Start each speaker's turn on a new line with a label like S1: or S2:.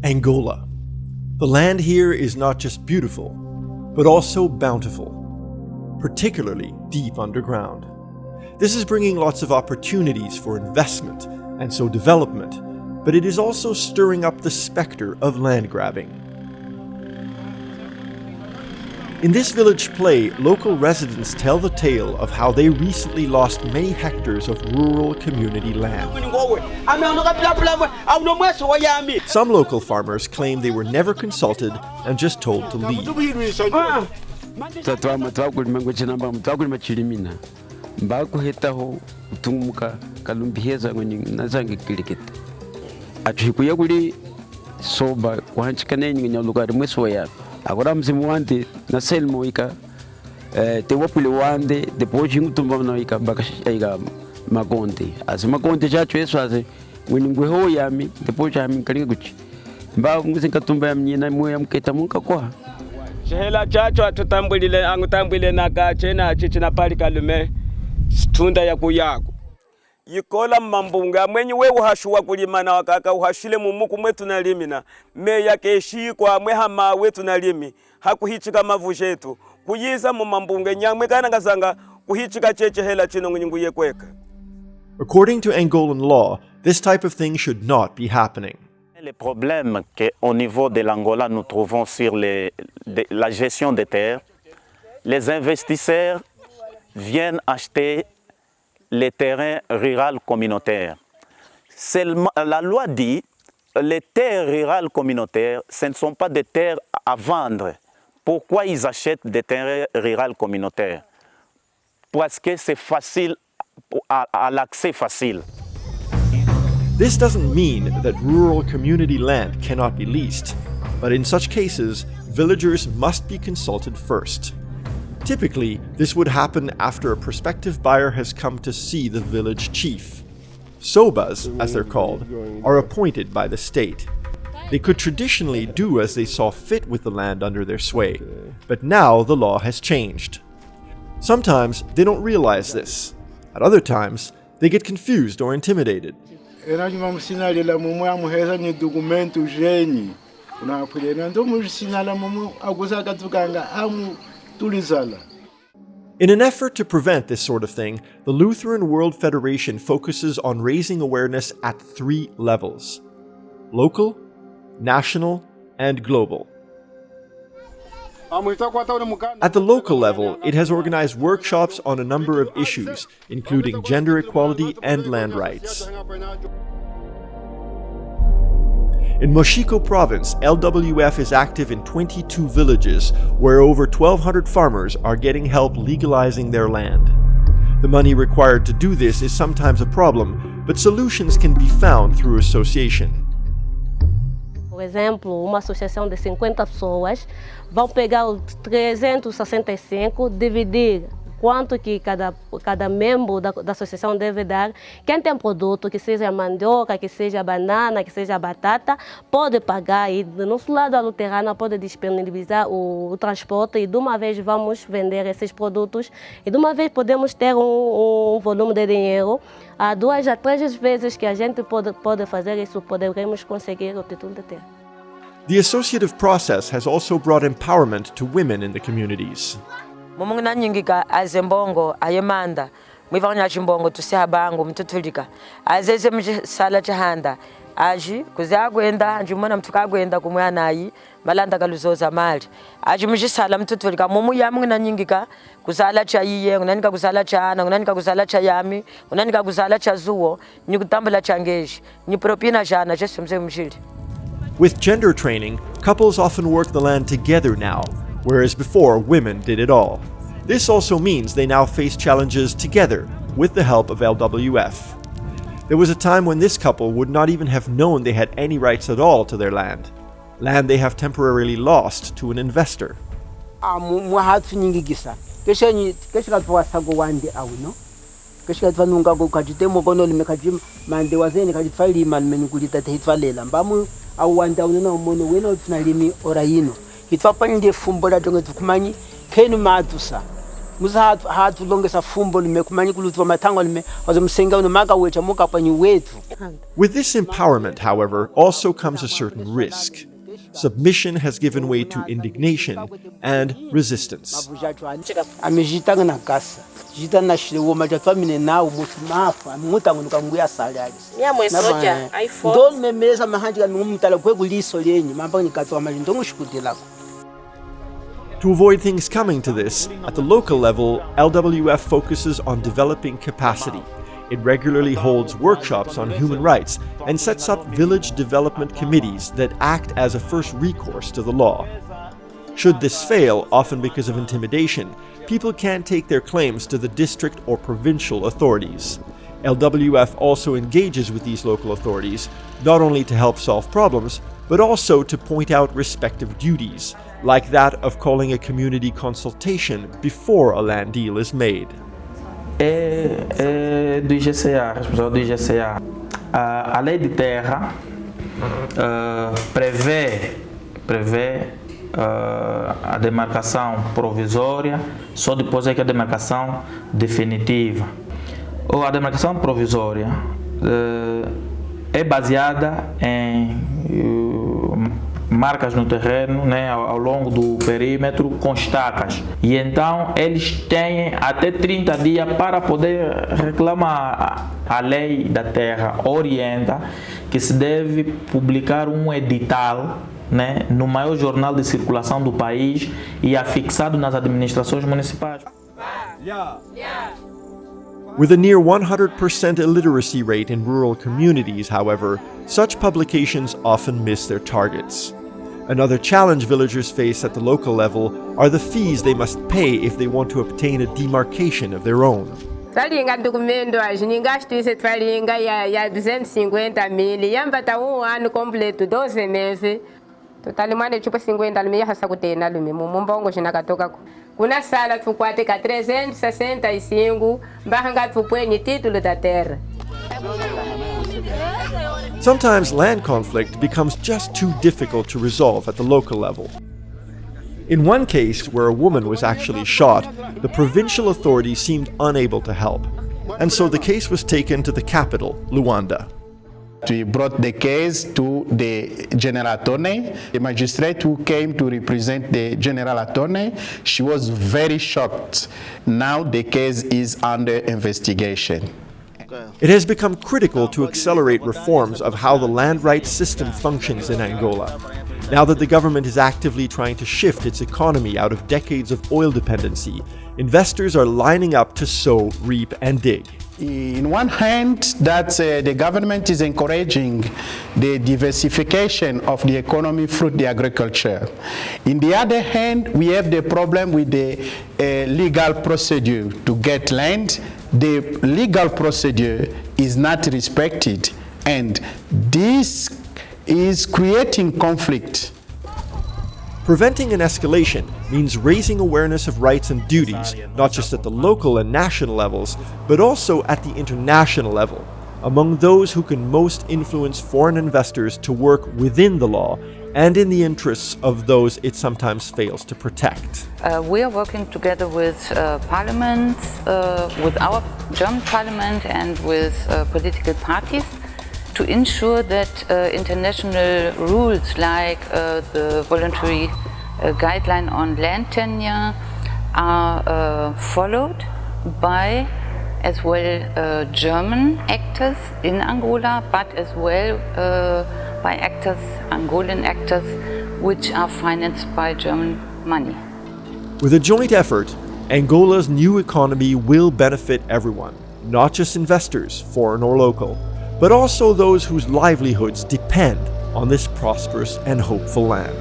S1: Angola. The land here is not just beautiful, but also bountiful, particularly deep underground. This is bringing lots of opportunities for investment and so development, but it is also stirring up the specter of land grabbing. In this village play, local residents tell the tale of how they recently lost many hectares of rural community land. Some local farmers claim they were never consulted and just told to leave.
S2: Agora mzimu wande na selmo ika te wapule wande depois ngutumba na ika bakashaiga magonde as magonde jacho eso as ngwingwe ho yami depois yami kalinga guchi mba nguzinka tumba yamnyina moya mketa munka kwa shehela jacho atutambulile angutambule na gachena chichina pali kalume stunda ya kuyago yikola mambunga mwenye we uhashuwa kulima na wakaka uhashile mumuku mwetu na limina meya keshi kwa mwehama wetu na limi hakuhichika mavujetu kuyiza mu mambunga nyamwe kana ngasanga kuhichika cheche hela chino ngunyungu yekweka.
S1: According to Angolan law, this type of thing should not be happening.
S3: Les problèmes qu'au niveau de l'Angola nous trouvons sur la gestion des terres, les investisseurs viennent acheter les terrains ruraux communautaires. Seulement, la loi dit que les terres rurales communautaires, ce ne sont pas des terres à vendre. Pourquoi ils achètent des terrains ruraux communautaires? Parce que c'est facile, à l'accès facile.
S1: This doesn't mean that rural community land cannot be leased, but in such cases, villagers must be consulted first. Typically, this would happen after a prospective buyer has come to see the village chief. Sobas, as they're called, are appointed by the state. They could traditionally do as they saw fit with the land under their sway, but now the law has changed. Sometimes they don't realize this. At other times, they get confused or intimidated. In an effort to prevent this sort of thing, the Lutheran World Federation focuses on raising awareness at 3 levels: local, national, and global. At the local level, it has organized workshops on a number of issues, including gender equality and land rights. In Moshiko province, LWF is active in 22 villages, where over 1,200 farmers are getting help legalizing their land. The money required to do this is sometimes a problem, but solutions can be found through association.
S4: Por exemplo, uma associação de 50 pessoas vão pegar os 365, dividir quanto que cada membro da associação deve dar. Quem tem produto, que seja mandioca, que seja banana, que seja batata, pode pagar e do nosso lado a luterana pode disponibilizar o transporte e de uma vez vamos vender esses produtos e de uma vez podemos ter um volume de dinheiro. 2 a 3 vezes que a gente pode fazer isso, poderemos conseguir o título de terra.
S1: The associative process has also brought empowerment to women in the communities.
S5: Mumungina nyingika azembongo ayemanda mwivanya chimbongo tusihabangu mtutulika azeze msala chahanda aji kuzagwenda njumana mtukagwenda kumwana yi malanda kaluzoza mali aji mjisala mtutulika mumu yamungina nyingika kuzala cha yiye unanika kuzala cha ana unanika kuzala cha yami unanika kuzala cha zuo nikutambula changeji ni propina jana jesu mzee mshili.
S1: With gender training, couples often work the land together now, whereas before women did it all. This also means they now face challenges together with the help of LWF. There was a time when this couple would not even have known they had any rights at all to their land they have temporarily lost to an investor.
S2: musa hatu longesa fumbo limekumanya kulutwa matango lime wazomsenga unamaka wecha muka panyi wetu.
S1: With this empowerment, however, also comes a certain risk. Submission has given way to indignation and resistance.
S2: Amejitanga na kasa. Jita na shile woma jatwa mine na umutumafu amutangu nukambuya salari.
S5: Nyamwe soja iPhone.
S2: Ndo memeza mahanji ka ngumutala kwe kuliso lenyi mamba nikatwa malindo ngushikutilako.
S1: To avoid things coming to this, at the local level, LWF focuses on developing capacity. It regularly holds workshops on human rights and sets up village development committees that act as a first recourse to the law. Should this fail, often because of intimidation, people can take their claims to the district or provincial authorities. LWF also engages with these local authorities, not only to help solve problems, but also to point out respective duties, like that of calling a community consultation before a land deal is made.
S6: Do IGCA, responsável do IGCA. A lei de terra prevê a demarcação provisória, só depois é que a demarcação definitiva. Ou a demarcação provisória é baseada em marcas no terreno, né, ao longo do perímetro com estacas. E então eles têm até 30 dias para poder reclamar. A lei da terra orienta que se deve publicar um edital, né, no maior jornal de circulação do país e afixado nas administrações municipais.
S1: With a near 100% illiteracy rate in rural communities, however, such publications often miss their targets. Another challenge villagers face at the local level are the fees they must pay if they want to obtain a demarcation of their own.
S7: Twalinga documento ajiningasto ise twalinga ya 250 mil yambata ano completo 12 meses. Totali mane chupa 50 lumi hasa kutena lumi mumbongo shinakatoka kuna sala tukwate ka 365 mbahanga tupwenye título da terra.
S1: Sometimes land conflict becomes just too difficult to resolve at the local level. In one case, where a woman was actually shot, the provincial authorities seemed unable to help, and so the case was taken to the capital, Luanda.
S8: We brought the case to the General Attorney. The magistrate who came to represent the General Attorney, she was very shocked. Now the case is under investigation.
S1: It has become critical to accelerate reforms of how the land rights system functions in Angola. Now that the government is actively trying to shift its economy out of decades of oil dependency, investors are lining up to sow, reap, and dig.
S8: In one hand, the government is encouraging the diversification of the economy through the agriculture. In the other hand, we have the problem with the legal procedure to get land. The legal procedure is not respected, and this is creating conflict.
S1: Preventing an escalation means raising awareness of rights and duties, not just at the local and national levels, but also at the international level, among those who can most influence foreign investors to work within the law and in the interests of those it sometimes fails to protect.
S9: We are working together with Parliament, with our German Parliament and with political parties to ensure that international rules like the voluntary guideline on land tenure are followed by as well German actors in Angola, but as well by actors, Angolan actors, which are financed by German money.
S1: With a joint effort, Angola's new economy will benefit everyone, not just investors, foreign or local, but also those whose livelihoods depend on this prosperous and hopeful land.